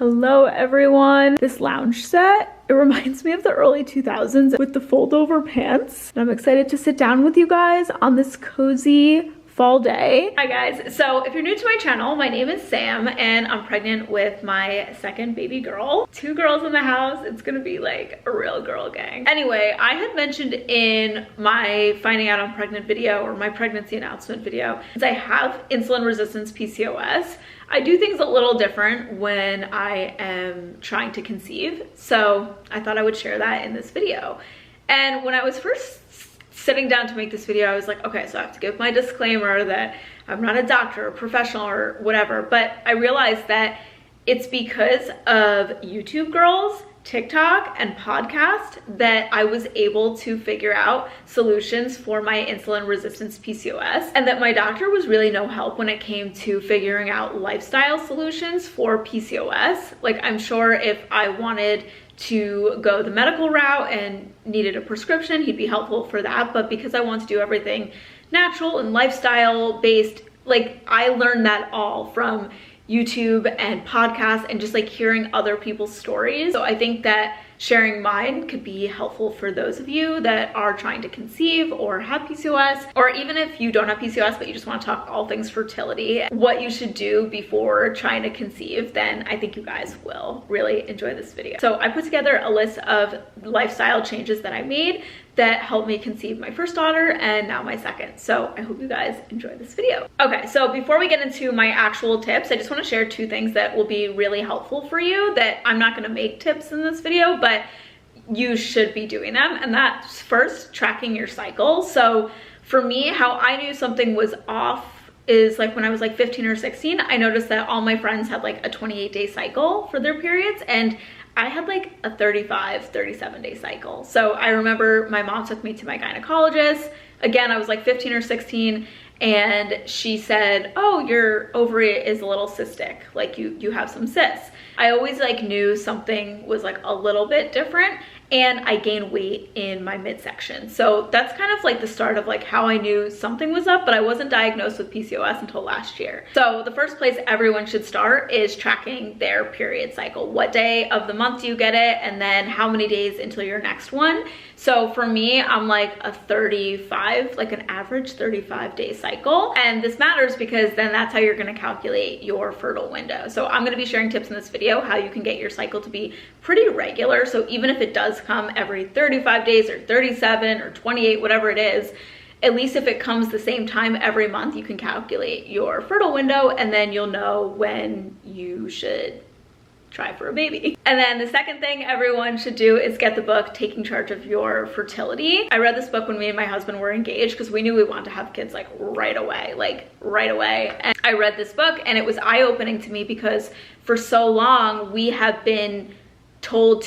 Hello everyone. This lounge set, it reminds me of the early 2000s with the fold over pants. And I'm excited to sit down with you guys on this cozy fall day. Hi guys, so if you're new to my channel, my name is Sam and I'm pregnant with my second baby girl. 2 girls in the house, it's gonna be like a real girl gang. Anyway, I had mentioned in my finding out I'm pregnant video or my pregnancy announcement video, since I have insulin resistance PCOS, I do things a little different when I am trying to conceive. So I thought I would share that in this video. And when I was first sitting down to make this video, I was like, okay, so I have to give my disclaimer that I'm not a doctor or professional or whatever, but I realized that it's because of YouTube girls, TikTok, and podcast that I was able to figure out solutions for my insulin resistance PCOS, and that my doctor was really no help when it came to figuring out lifestyle solutions for PCOS. Like, I'm sure if I wanted to go the medical route and needed a prescription, he'd be helpful for that. But because I want to do everything natural and lifestyle based, like, I learned that all from YouTube and podcasts and just like hearing other people's stories. So I think that sharing mine could be helpful for those of you that are trying to conceive or have PCOS, or even if you don't have PCOS but you just want to talk all things fertility, what you should do before trying to conceive, then I think you guys will really enjoy this video. So I put together a list of lifestyle changes that I made that helped me conceive my first daughter and now my second. So I hope you guys enjoy this video. Okay, so before we get into my actual tips, I just want to share 2 things that will be really helpful for you that I'm not going to make tips in this video, but you should be doing them. And that's first, tracking your cycle. So for me, how I knew something was off is like when I was like 15 or 16, I noticed that all my friends had like a 28-day cycle for their periods, and I had like a 37-day cycle. So I remember my mom took me to my gynecologist. Again, I was like 15 or 16, and she said, oh, your ovary is a little cystic, like you have some cysts. I always like knew something was like a little bit different, and I gained weight in my midsection. So that's kind of like the start of like how I knew something was up, but I wasn't diagnosed with PCOS until last year. So the first place everyone should start is tracking their period cycle. What day of the month do you get it? And then how many days until your next one? So for me, I'm like a 35, like an average 35-day cycle. And this matters because then that's how you're gonna calculate your fertile window. So I'm gonna be sharing tips in this video how you can get your cycle to be pretty regular. So even if it does come every 35 days or 37 or 28, whatever it is, at least if it comes the same time every month, you can calculate your fertile window, and then you'll know when you should try for a baby. And then the second thing everyone should do is get the book Taking Charge of Your Fertility. I read this book when me and my husband were engaged because we knew we wanted to have kids like right away. And I read this book and it was eye-opening to me because for so long we have been told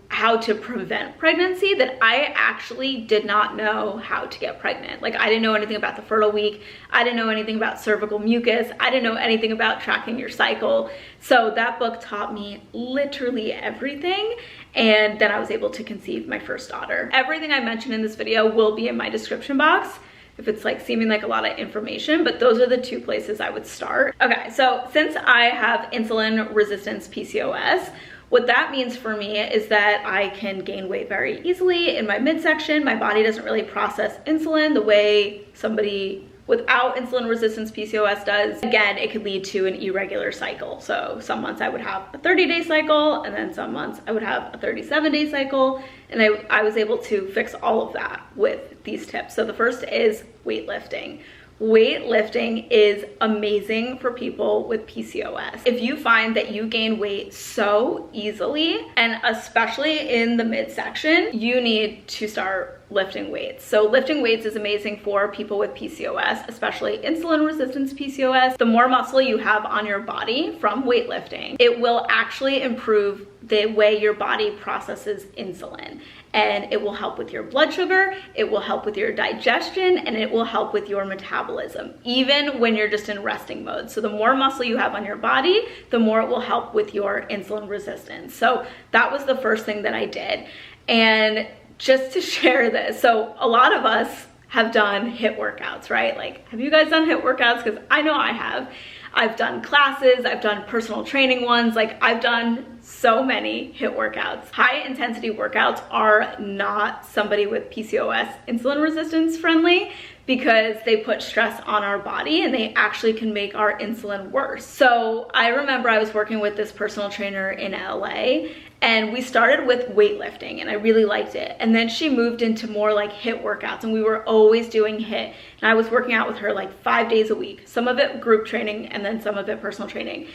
how to prevent pregnancy that I actually did not know how to get pregnant. Like, I didn't know anything about the fertile week. I didn't know anything about cervical mucus. I didn't know anything about tracking your cycle. So that book taught me literally everything. And then I was able to conceive my first daughter. Everything I mentioned in this video will be in my description box if it's like seeming like a lot of information, but those are the 2 places I would start. Okay, so since I have insulin resistance PCOS, what that means for me is that I can gain weight very easily in my midsection. My body doesn't really process insulin the way somebody without insulin resistance PCOS does. Again, it could lead to an irregular cycle. So some months I would have a 30-day cycle, and then some months I would have a 37-day cycle. And I was able to fix all of that with these tips. So the first is weightlifting. Weightlifting is amazing for people with PCOS. If you find that you gain weight so easily, and especially in the midsection, you need to start lifting weights. So lifting weights is amazing for people with PCOS, especially insulin resistance PCOS. The more muscle you have on your body from weightlifting, it will actually improve the way your body processes insulin. And it will help with your blood sugar, it will help with your digestion, and it will help with your metabolism, even when you're just in resting mode. So the more muscle you have on your body, the more it will help with your insulin resistance. So that was the first thing that I did. And just to share this, so a lot of us have done HIIT workouts, right? Like, have you guys done HIIT workouts? Because I know I have. I've done classes, I've done personal training ones, like I've done so many HIIT workouts. High intensity workouts are not somebody with PCOS insulin resistance friendly, because they put stress on our body and they actually can make our insulin worse. So I remember I was working with this personal trainer in LA, and we started with weightlifting and I really liked it. And then she moved into more like HIIT workouts, and we were always doing HIIT. And I was working out with her like 5 days a week, some of it group training and then some of it personal training.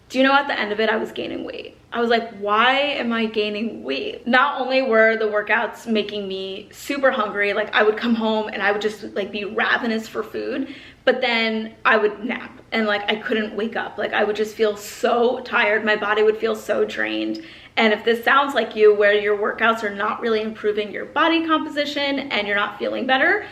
Do you know, at the end of it, I was gaining weight. I was like, why am I gaining weight? Not only were the workouts making me super hungry, like I would come home and I would just like be ravenous for food, but then I would nap and like I couldn't wake up. Like I would just feel so tired. My body would feel so drained. And if this sounds like you, where your workouts are not really improving your body composition and you're not feeling better,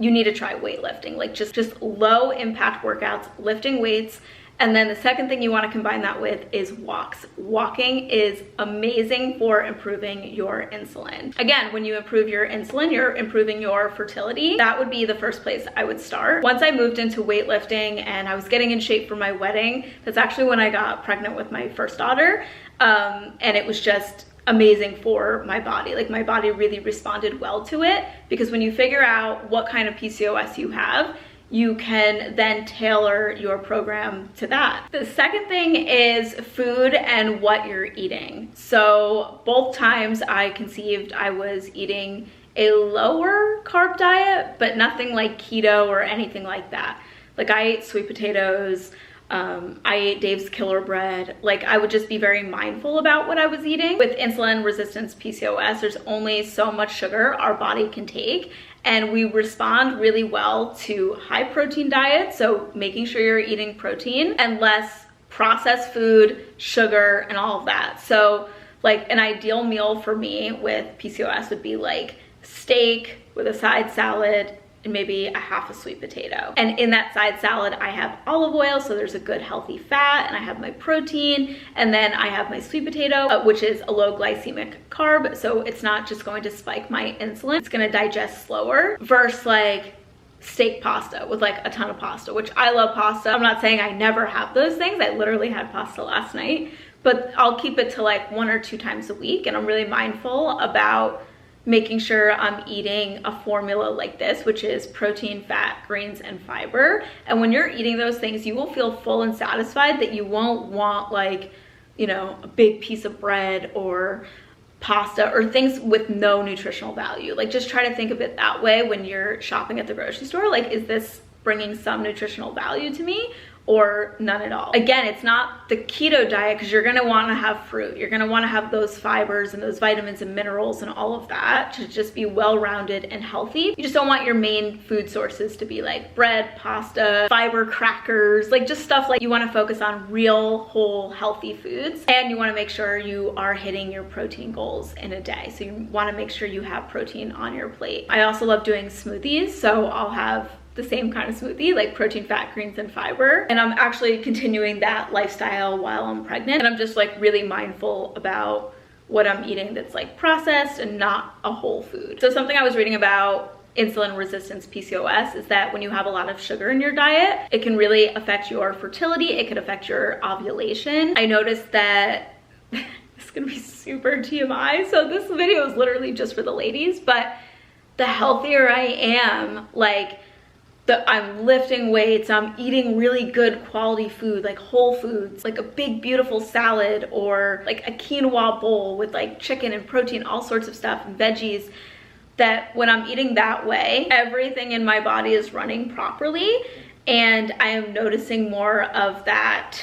you need to try weightlifting. Like just low impact workouts, lifting weights. And then the second thing you want to combine that with is walks. Walking is amazing for improving your insulin. Again, when you improve your insulin, you're improving your fertility. That would be the first place I would start. Once I moved into weightlifting and I was getting in shape for my wedding, that's actually when I got pregnant with my first daughter. And it was just amazing for my body. Like my body really responded well to it, because when you figure out what kind of PCOS you have, you can then tailor your program to that. The second thing is food and what you're eating. So both times I conceived, I was eating a lower carb diet, but nothing like keto or anything like that. Like I ate sweet potatoes, I ate Dave's Killer Bread. Like I would just be very mindful about what I was eating. With insulin resistance PCOS, there's only so much sugar our body can take, and we respond really well to high protein diets. So making sure you're eating protein and less processed food, sugar, and all of that. So like an ideal meal for me with PCOS would be like steak with a side salad and maybe a half a sweet potato. And in that side salad, I have olive oil, so there's a good healthy fat, and I have my protein, and then I have my sweet potato, which is a low glycemic carb, so it's not just going to spike my insulin, it's gonna digest slower, versus like steak pasta with like a ton of pasta, which I love pasta. I'm not saying I never have those things. I literally had pasta last night, but I'll keep it to like 1 or 2 times a week, and I'm really mindful about making sure I'm eating a formula like this, which is protein, fat, greens, and fiber. And when you're eating those things, you will feel full and satisfied, that you won't want like, you know, a big piece of bread or pasta or things with no nutritional value. Like just try to think of it that way when you're shopping at the grocery store. Like, is this bringing some nutritional value to me or none at all? Again, it's not the keto diet, because you're gonna wanna have fruit. You're gonna wanna have those fibers and those vitamins and minerals and all of that to just be well-rounded and healthy. You just don't want your main food sources to be like bread, pasta, fiber crackers, like just stuff like you wanna focus on real, whole, healthy foods. And you wanna make sure you are hitting your protein goals in a day. So you wanna make sure you have protein on your plate. I also love doing smoothies, so I'll have the same kind of smoothie, like protein, fat, greens, and fiber. And I'm actually continuing that lifestyle while I'm pregnant. And I'm just like really mindful about what I'm eating that's like processed and not a whole food. So something I was reading about insulin resistance PCOS is that when you have a lot of sugar in your diet, it can really affect your fertility. It could affect your ovulation. I noticed that it's gonna be super TMI. So this video is literally just for the ladies, but the healthier I am, like I'm lifting weights, I'm eating really good quality food, like whole foods, like a big beautiful salad, or like a quinoa bowl with like chicken and protein, all sorts of stuff, and veggies, that when I'm eating that way, everything in my body is running properly, and I am noticing more of that.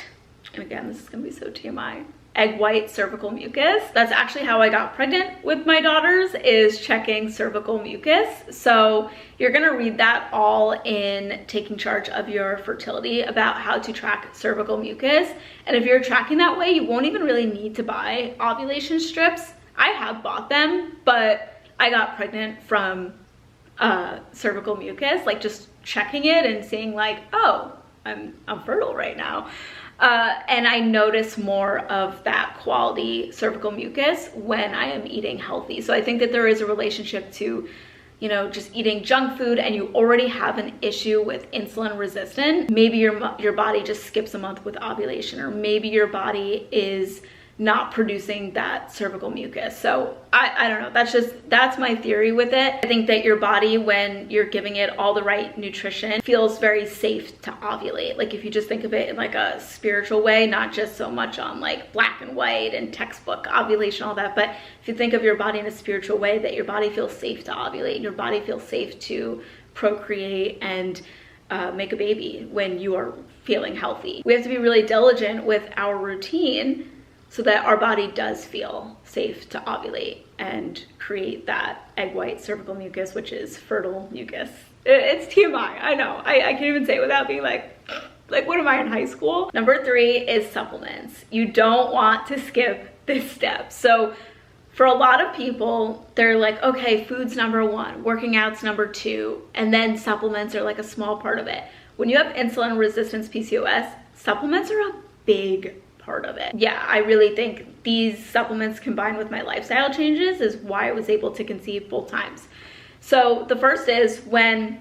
And again, this is gonna be so TMI. Egg white cervical mucus. That's actually how I got pregnant with my daughters, is checking cervical mucus. So you're gonna read that all in Taking Charge of Your Fertility about how to track cervical mucus. And if you're tracking that way, you won't even really need to buy ovulation strips. I have bought them, but I got pregnant from cervical mucus, like just checking it and seeing like, oh, I'm fertile right now. And I notice more of that quality cervical mucus when I am eating healthy. So I think that there is a relationship to you know, just eating junk food and you already have an issue with insulin resistance, maybe your body just skips a month with ovulation, or maybe your body is not producing that cervical mucus. So I don't know, that's my theory with it. I think that your body, when you're giving it all the right nutrition, feels very safe to ovulate. Like if you just think of it in like a spiritual way, not just so much on like black and white and textbook ovulation, all that, but if you think of your body in a spiritual way, that your body feels safe to ovulate and your body feels safe to procreate and make a baby when you are feeling healthy. We have to be really diligent with our routine so that our body does feel safe to ovulate and create that egg white cervical mucus, which is fertile mucus. It's TMI, I know. I can't even say it without being like, what am I in high school? Number 3 is supplements. You don't want to skip this step. So for a lot of people, they're like, okay, food's number 1, working out's number 2, and then supplements are like a small part of it. When you have insulin resistance PCOS, supplements are a big part of it. Yeah, I really think these supplements combined with my lifestyle changes is why I was able to conceive both times. So the first is when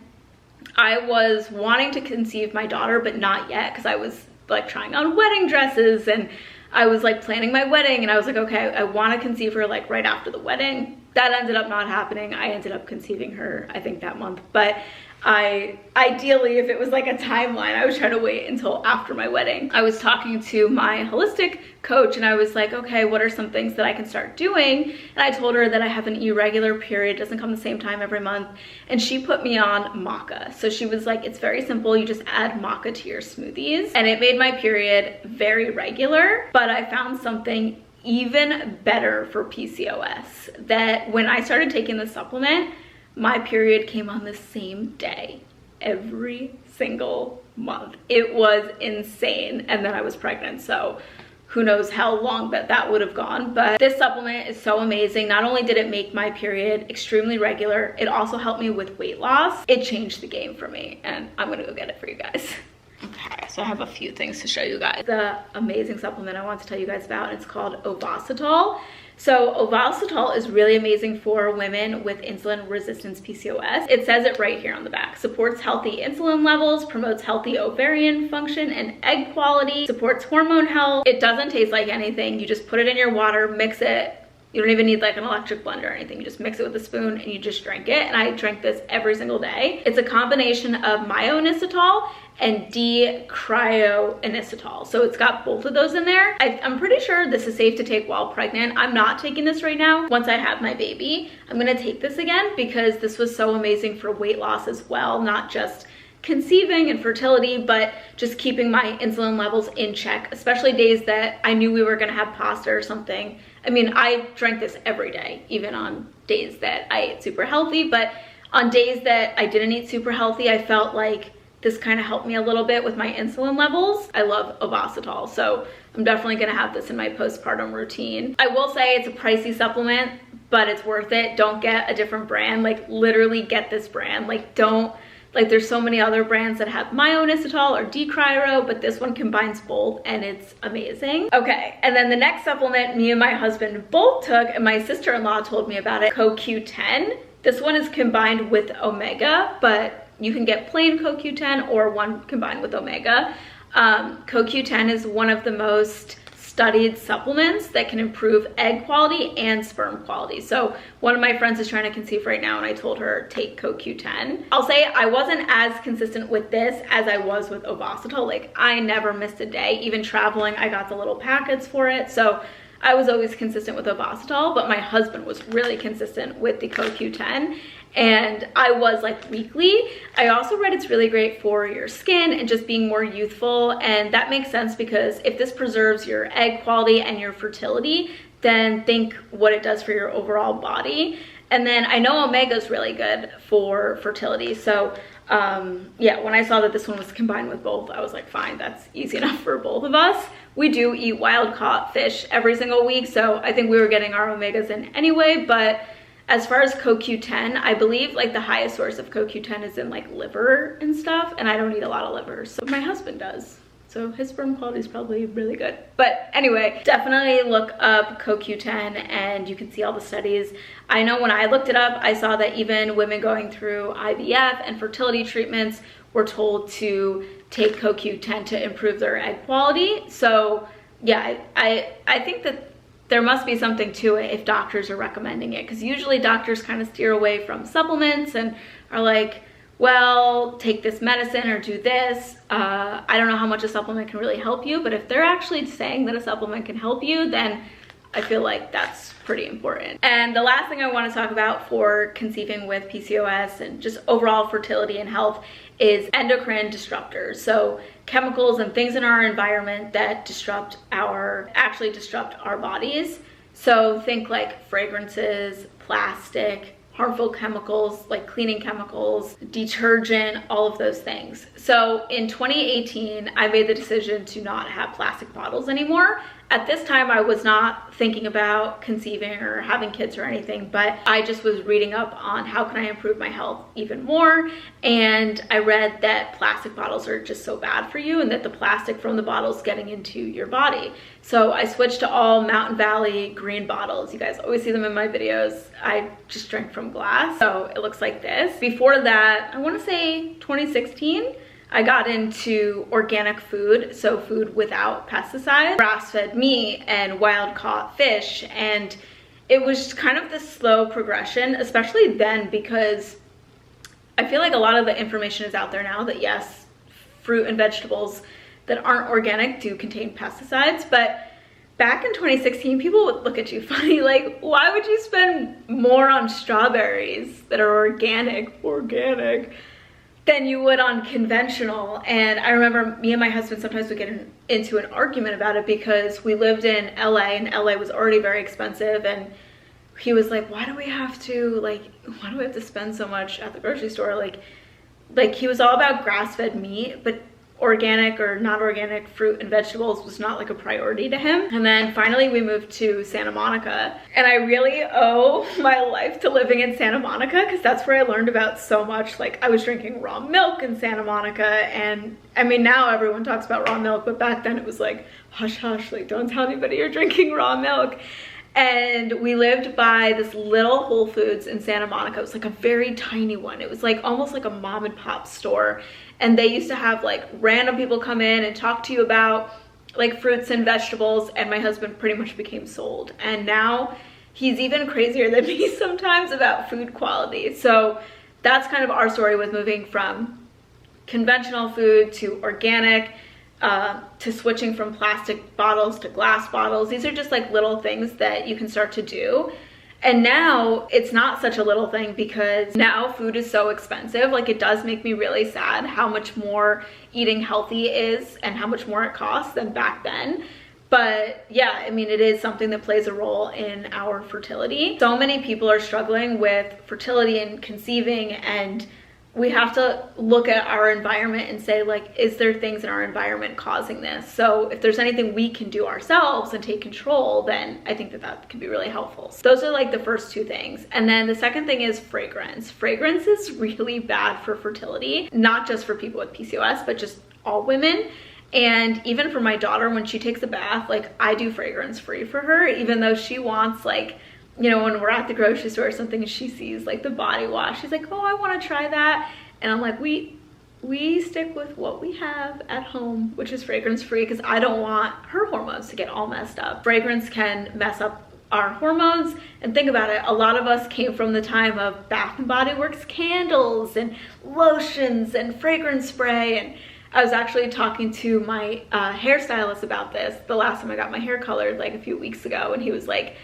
I was wanting to conceive my daughter, but not yet, because I was like trying on wedding dresses and I was like planning my wedding, and I was like, okay, I want to conceive her like right after the wedding. That ended up not happening. I ended up conceiving her, I think, that month. But ideally, if it was like a timeline, I was trying to wait until after my wedding. I was talking to my holistic coach and I was like, okay, what are some things that I can start doing? And I told her that I have an irregular period, it doesn't come the same time every month. And she put me on maca. So she was like, it's very simple. You just add maca to your smoothies. And it made my period very regular, but I found something even better for PCOS, that when I started taking the supplement, my period came on the same day every single month. It was insane. And then I was pregnant, so who knows how long that would have gone. But this supplement is so amazing. Not only did it make my period extremely regular, it also helped me with weight loss. It changed the game for me, and I'm gonna go get it for you guys. Okay, so I have a few things to show you guys. The amazing supplement I want to tell you guys about, it's called Ovasitol. So Ovasitol is really amazing for women with insulin resistance PCOS. It says it right here on the back. Supports healthy insulin levels, promotes healthy ovarian function and egg quality, supports hormone health. It doesn't taste like anything. You just put it in your water, mix it. You don't even need like an electric blender or anything. You just mix it with a spoon and you just drink it. And I drink this every single day. It's a combination of myo-inositol and D-cryo-inositol. So it's got both of those in there. I'm pretty sure this is safe to take while pregnant. I'm not taking this right now. Once I have my baby, I'm gonna take this again because this was so amazing for weight loss as well, not just conceiving and fertility, but just keeping my insulin levels in check, especially days that I knew we were gonna have pasta or something. I mean, I drank this every day, even on days that I ate super healthy, but on days that I didn't eat super healthy, I felt like this kind of helped me a little bit with my insulin levels. I love Ovasitol, so I'm definitely gonna have this in my postpartum routine. I will say it's a pricey supplement, but it's worth it. Don't get a different brand, like literally get this brand. Like there's so many other brands that have myo-inositol or D-cryo, but this one combines both and it's amazing. Okay, and then the next supplement me and my husband both took, and my sister-in-law told me about it, CoQ10. This one is combined with omega, but you can get plain CoQ10 or one combined with omega. CoQ10 is one of the most studied supplements that can improve egg quality and sperm quality. So one of my friends is trying to conceive right now and I told her take CoQ10. I'll say I wasn't as consistent with this as I was with Ovasitol. Like I never missed a day. Even traveling, I got the little packets for it. So I was always consistent with Ovasitol, but my husband was really consistent with the CoQ10. And I was like weekly. I also read it's really great for your skin and just being more youthful. And that makes sense because if this preserves your egg quality and your fertility, then think what it does for your overall body. And then I know omega is really good for fertility. So yeah, when I saw that this one was combined with both, I was like, fine, that's easy enough for both of us. We do eat wild caught fish every single week. So I think we were getting our omegas in anyway, but as far as CoQ10, I believe like the highest source of CoQ10 is in like liver and stuff, and I don't eat a lot of liver, so my husband does. So his sperm quality is probably really good. But anyway, definitely look up CoQ10 and you can see all the studies. I know when I looked it up, I saw that even women going through IVF and fertility treatments were told to take CoQ10 to improve their egg quality. So yeah, I think that there must be something to it if doctors are recommending it, because usually doctors kind of steer away from supplements and are like, well, take this medicine or do this. I don't know how much a supplement can really help you, but if they're actually saying that a supplement can help you, then I feel like that's pretty important. And the last thing I want to talk about for conceiving with PCOS and just overall fertility and health is endocrine disruptors. So chemicals and things in our environment that actually disrupt our bodies. So think like fragrances, plastic, harmful chemicals like cleaning chemicals, detergent, all of those things. So in 2018, I made the decision to not have plastic bottles anymore. At this time, I was not thinking about conceiving or having kids or anything, but I just was reading up on how can I improve my health even more. And I read that plastic bottles are just so bad for you and that the plastic from the bottles getting into your body. So I switched to all Mountain Valley green bottles. You guys always see them in my videos. I just drank from glass, so it looks like this. Before that, I want to say 2016, I got into organic food, so food without pesticides, grass-fed meat, and wild-caught fish. And it was kind of this slow progression, especially then, because I feel like a lot of the information is out there now that yes, fruit and vegetables that aren't organic do contain pesticides, but back in 2016, people would look at you funny, like, why would you spend more on strawberries that are organic, than you would on conventional? And I remember me and my husband sometimes would get into an argument about it because we lived in LA and LA was already very expensive, and he was like, why do we have to spend so much at the grocery store? Like he was all about grass-fed meat, but organic or not organic fruit and vegetables was not like a priority to him. And then finally we moved to Santa Monica, and I really owe my life to living in Santa Monica because that's where I learned about so much. Like I was drinking raw milk in Santa Monica, and I mean now everyone talks about raw milk, but back then it was like hush hush, like don't tell anybody you're drinking raw milk. And we lived by this little Whole Foods in Santa Monica. It was like a very tiny one. It was like almost like a mom and pop store. And they used to have like random people come in and talk to you about like fruits and vegetables. And my husband pretty much became sold. And now he's even crazier than me sometimes about food quality. So that's kind of our story with moving from conventional food to organic, to switching from plastic bottles to glass bottles. These are just like little things that you can start to do. And now it's not such a little thing because now food is so expensive. Like it does make me really sad how much more eating healthy is and how much more it costs than back then. But yeah, I mean, it is something that plays a role in our fertility. So many people are struggling with fertility and conceiving, and we have to look at our environment and say, like, is there things in our environment causing this? So if there's anything we can do ourselves and take control, then I think that that can be really helpful. So those are like the first two things. And then the second thing is fragrance. Fragrance is really bad for fertility, not just for people with PCOS, but just all women. And even for my daughter, when she takes a bath, like I do fragrance free for her, even though she wants like, you know, when we're at the grocery store or something and she sees like the body wash, she's like, oh, I want to try that. And I'm like, we stick with what we have at home, which is fragrance free, because I don't want her hormones to get all messed up. Fragrance can mess up our hormones. And think about it, a lot of us came from the time of Bath and Body Works candles and lotions and fragrance spray. And I was actually talking to my hairstylist about this the last time I got my hair colored, like a few weeks ago, and he was like,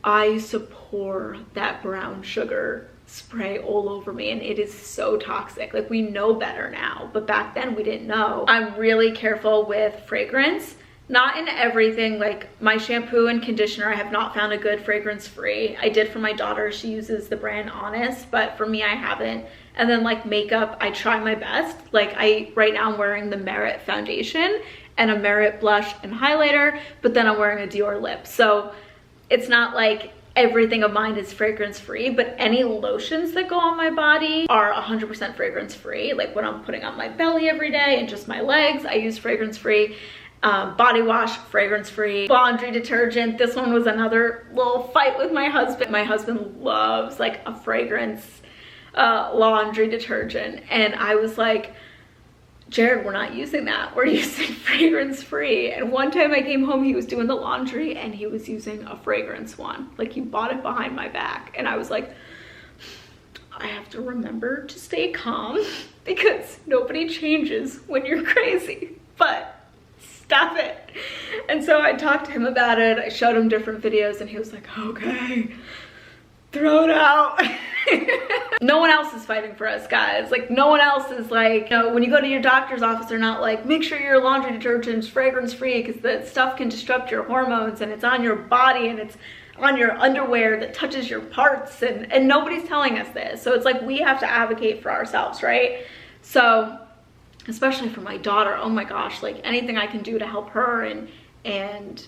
I used to pour that brown sugar spray all over me and it is so toxic. Like we know better now, but back then we didn't know. I'm really careful with fragrance, not in everything. Like my shampoo and conditioner, I have not found a good fragrance free. I did for my daughter, she uses the brand Honest, but for me I haven't. And then like makeup, I try my best. Like right now I'm wearing the Merit foundation and a Merit blush and highlighter, but then I'm wearing a Dior lip. So it's not like everything of mine is fragrance free, but any lotions that go on my body are 100% fragrance free. Like when I'm putting on my belly every day and just my legs, I use fragrance free. Body wash, fragrance free. Laundry detergent, this one was another little fight with my husband. My husband loves like a fragrance laundry detergent, and I was like, Jared, we're not using that. We're using fragrance free. And one time I came home, he was doing the laundry and he was using a fragrance one. Like he bought it behind my back. And I was like, I have to remember to stay calm because nobody changes when you're crazy, but stop it. And so I talked to him about it. I showed him different videos and he was like, okay, throw it out. No one else is fighting for us, guys. Like no one else is like, you know, when you go to your doctor's office, they're not like, make sure your laundry detergent's fragrance free because the stuff can disrupt your hormones and it's on your body and it's on your underwear that touches your parts, and nobody's telling us this. So it's like we have to advocate for ourselves, right? So especially for my daughter, oh my gosh, like anything I can do to help her and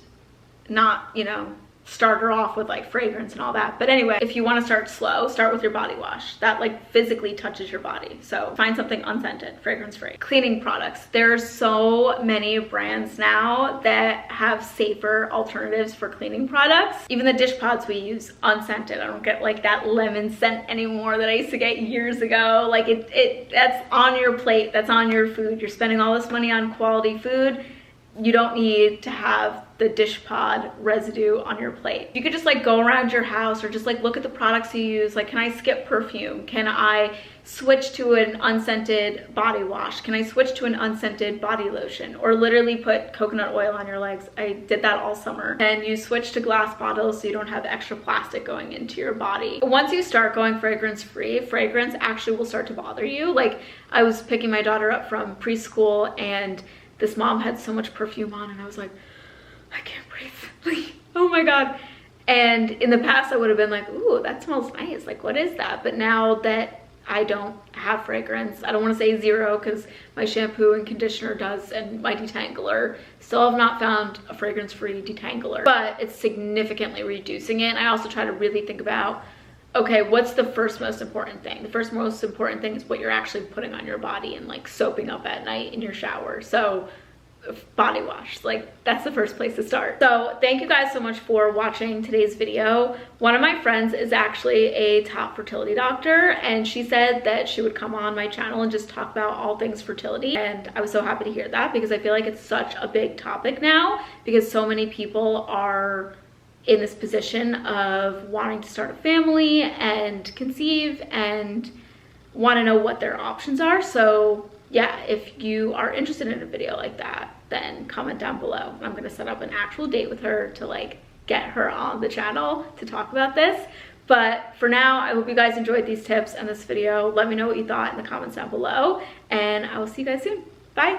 not, you know, start her off with like fragrance and all that. But anyway, if you want to start slow, start with your body wash. That like physically touches your body. So find something unscented, fragrance free. Cleaning products. There's so many brands now that have safer alternatives for cleaning products. Even the dish pods we use, unscented. I don't get like that lemon scent anymore that I used to get years ago. Like that's on your plate, that's on your food. You're spending all this money on quality food. You don't need to have the dish pod residue on your plate. You could just like go around your house or just like look at the products you use. Like, can I skip perfume? Can I switch to an unscented body wash? Can I switch to an unscented body lotion? Or literally put coconut oil on your legs. I did that all summer. And you switch to glass bottles so you don't have extra plastic going into your body. Once you start going fragrance free, fragrance actually will start to bother you. Like I was picking my daughter up from preschool and this mom had so much perfume on and I was like, I can't breathe. Like, oh my God. And in the past I would have been like, ooh, that smells nice. Like, what is that? But now that I don't have fragrance, I don't want to say zero because my shampoo and conditioner does and my detangler, still have not found a fragrance-free detangler, but it's significantly reducing it. And I also try to really think about, okay, what's the first most important thing? The first most important thing is what you're actually putting on your body and like soaping up at night in your shower. So body wash, like that's the first place to start. So thank you guys so much for watching today's video. One of my friends is actually a top fertility doctor and she said that she would come on my channel and just talk about all things fertility. And I was so happy to hear that because I feel like it's such a big topic now because so many people are in this position of wanting to start a family and conceive and want to know what their options are. So yeah, if you are interested in a video like that, then comment down below. I'm going to set up an actual date with her to like get her on the channel to talk about this. But for now, I hope you guys enjoyed these tips and this video. Let me know what you thought in the comments down below and I will see you guys soon.